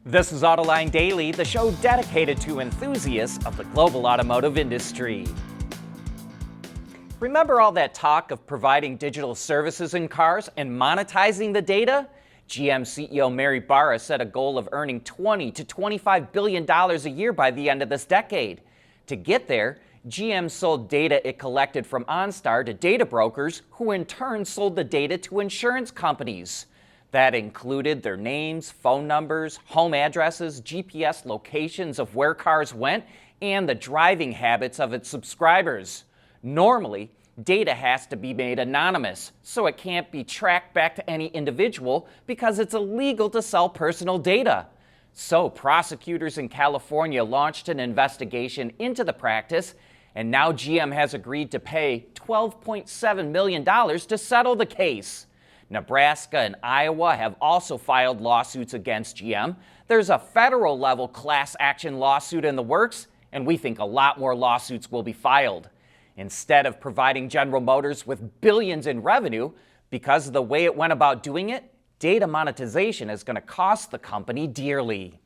This is Autoline Daily, the show dedicated to enthusiasts of the global automotive industry. Remember all that talk of providing digital services in cars and monetizing the data? GM CEO Mary Barra set a goal of earning $20 to $25 billion a year by the end of this decade. To get there, GM sold data it collected from OnStar to data brokers, who in turn sold the data to insurance companies. That included their names, phone numbers, home addresses, GPS locations of where cars went, and the driving habits of its subscribers. Normally, data has to be made anonymous, so it can't be tracked back to any individual because it's illegal to sell personal data. So prosecutors in California launched an investigation into the practice, and now GM has agreed to pay $12.7 million to settle the case. Nebraska and Iowa have also filed lawsuits against GM. There's a federal level class action lawsuit in the works, and we think a lot more lawsuits will be filed. Instead of providing General Motors with billions in revenue, because of the way it went about doing it, data monetization is going to cost the company dearly.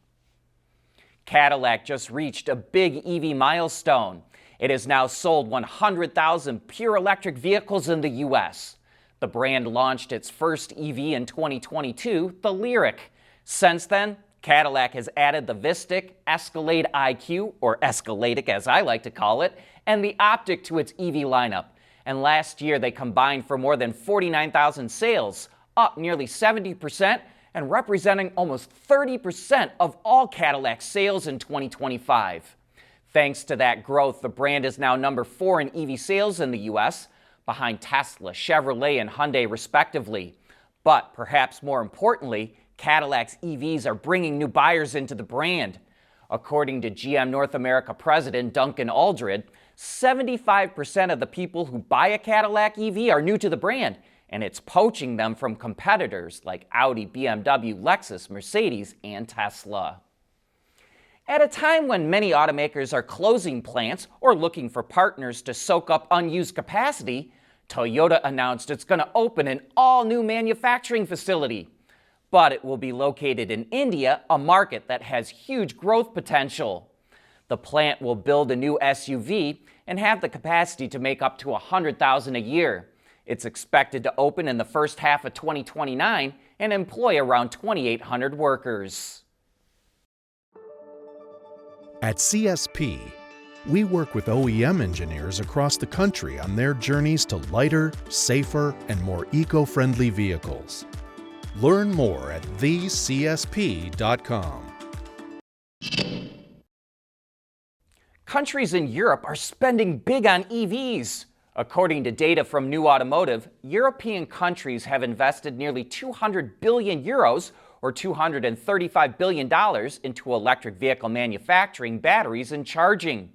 Cadillac just reached a big EV milestone. It has now sold 100,000 pure electric vehicles in the U.S. The brand launched its first EV in 2022, the Lyriq. Since then, Cadillac has added the Vistic, Escalade IQ, or Escaladic as I like to call it, and the Optic to its EV lineup. And last year they combined for more than 49,000 sales, up nearly 70% and representing almost 30% of all Cadillac sales in 2025. Thanks to that growth, the brand is now number 4 in EV sales in the U.S., behind Tesla, Chevrolet, and Hyundai respectively. But perhaps more importantly, Cadillac's EVs are bringing new buyers into the brand. According to GM North America President Duncan Aldred, 75% of the people who buy a Cadillac EV are new to the brand, and it's poaching them from competitors like Audi, BMW, Lexus, Mercedes, and Tesla. At a time when many automakers are closing plants or looking for partners to soak up unused capacity, Toyota announced it's going to open an all-new manufacturing facility. But it will be located in India, a market that has huge growth potential. The plant will build a new SUV and have the capacity to make up to 100,000 a year. It's expected to open in the first half of 2029 and employ around 2,800 workers. At CSP, we work with OEM engineers across the country on their journeys to lighter, safer, and more eco-friendly vehicles. Learn more at thecsp.com. Countries in Europe are spending big on EVs. According to data from New Automotive, European countries have invested nearly 200 billion euros or $235 billion into electric vehicle manufacturing, batteries, and charging.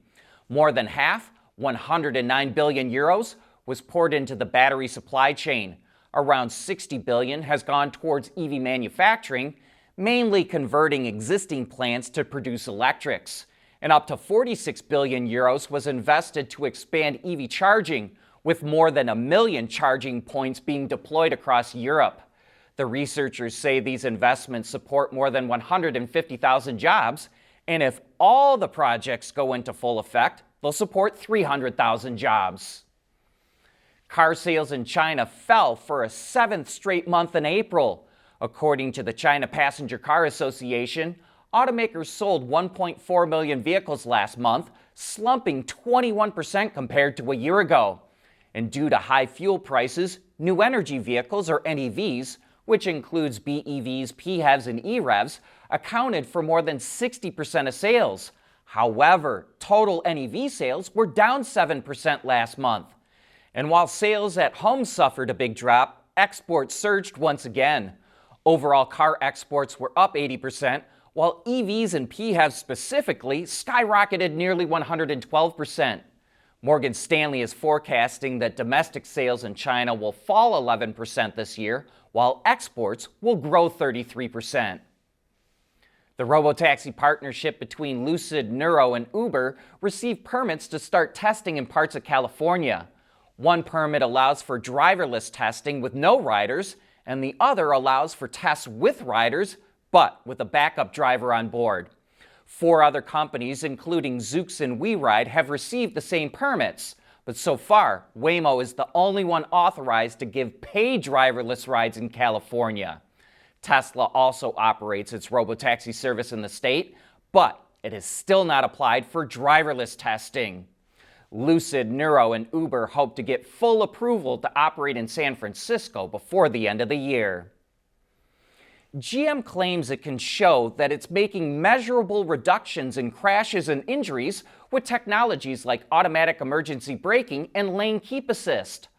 More than half, 109 billion euros, was poured into the battery supply chain. Around 60 billion has gone towards EV manufacturing, mainly converting existing plants to produce electrics. And up to 46 billion euros was invested to expand EV charging, with more than 1 million charging points being deployed across Europe. The researchers say these investments support more than 150,000 jobs, and if all the projects go into full effect, they'll support 300,000 jobs. Car sales in China fell for a 7th straight month in April. According to the China Passenger Car Association, automakers sold 1.4 million vehicles last month, slumping 21% compared to a year ago. And due to high fuel prices, new energy vehicles, or NEVs, which includes BEVs, PHEVs, and EREVs, accounted for more than 60% of sales. However, total NEV sales were down 7% last month. And while sales at home suffered a big drop, exports surged once again. Overall car exports were up 80%, while EVs and PHEVs specifically skyrocketed nearly 112%. Morgan Stanley is forecasting that domestic sales in China will fall 11% this year, while exports will grow 33%. The Robotaxi partnership between Lucid, Nuro, and Uber received permits to start testing in parts of California. One permit allows for driverless testing with no riders, and the other allows for tests with riders, but with a backup driver on board. 4 other companies, including Zoox and WeRide, have received the same permits. But so far, Waymo is the only one authorized to give paid driverless rides in California. Tesla also operates its Robotaxi service in the state, but it has still not applied for driverless testing. Lucid, Nuro, and Uber hope to get full approval to operate in San Francisco before the end of the year. GM claims it can show that it's making measurable reductions in crashes and injuries with technologies like automatic emergency braking and lane keep assist.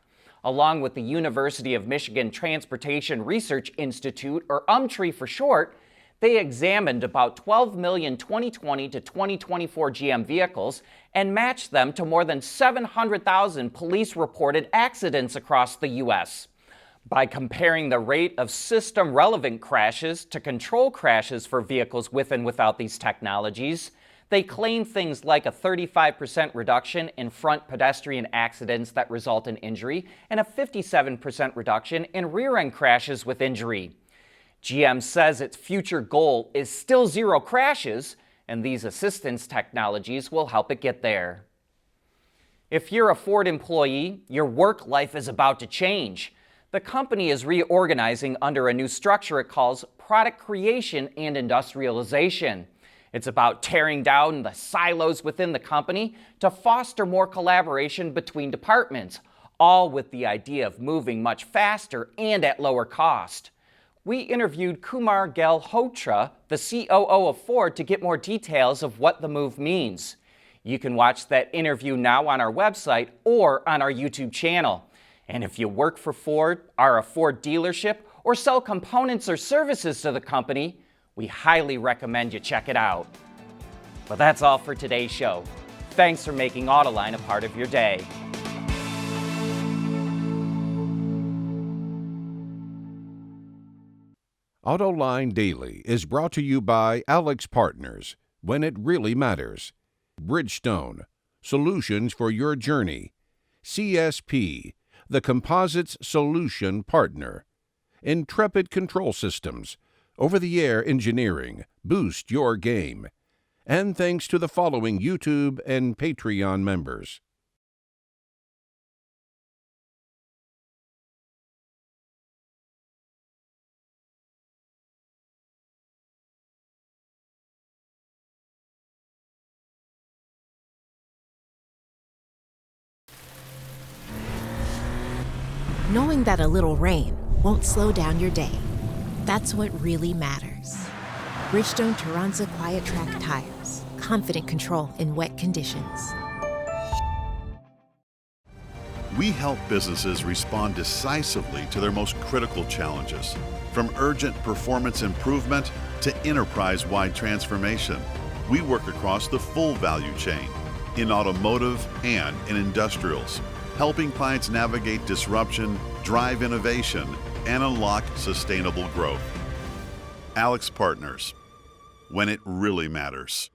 Along with the University of Michigan Transportation Research Institute, or UMTRI for short, they examined about 12 million 2020 to 2024 GM vehicles and matched them to more than 700,000 police-reported accidents across the U.S. By comparing the rate of system-relevant crashes to control crashes for vehicles with and without these technologies, they claim things like a 35% reduction in front pedestrian accidents that result in injury and a 57% reduction in rear-end crashes with injury. GM says its future goal is still 0 crashes, and these assistance technologies will help it get there. If you're a Ford employee, your work life is about to change. The company is reorganizing under a new structure it calls product creation and industrialization. It's about tearing down the silos within the company to foster more collaboration between departments, all with the idea of moving much faster and at lower cost. We interviewed Kumar Galhotra, the COO of Ford, to get more details of what the move means. You can watch that interview now on our website or on our YouTube channel. And if you work for Ford, are a Ford dealership, or sell components or services to the company, we highly recommend you check it out. But that's all for today's show. Thanks for making Autoline a part of your day. Autoline Daily is brought to you by Alex Partners, when it really matters. Bridgestone, solutions for your journey. CSP, the composites solution partner. Intrepid Control Systems, over-the-air engineering, boost your game. And thanks to the following YouTube and Patreon members. Knowing that a little rain won't slow down your day. That's what really matters. Bridgestone Turanza Quiet Track tires. Confident control in wet conditions. We help businesses respond decisively to their most critical challenges, from urgent performance improvement to enterprise-wide transformation. We work across the full value chain, in automotive and in industrials, helping clients navigate disruption, drive innovation, and unlock sustainable growth. Alex Partners, when it really matters.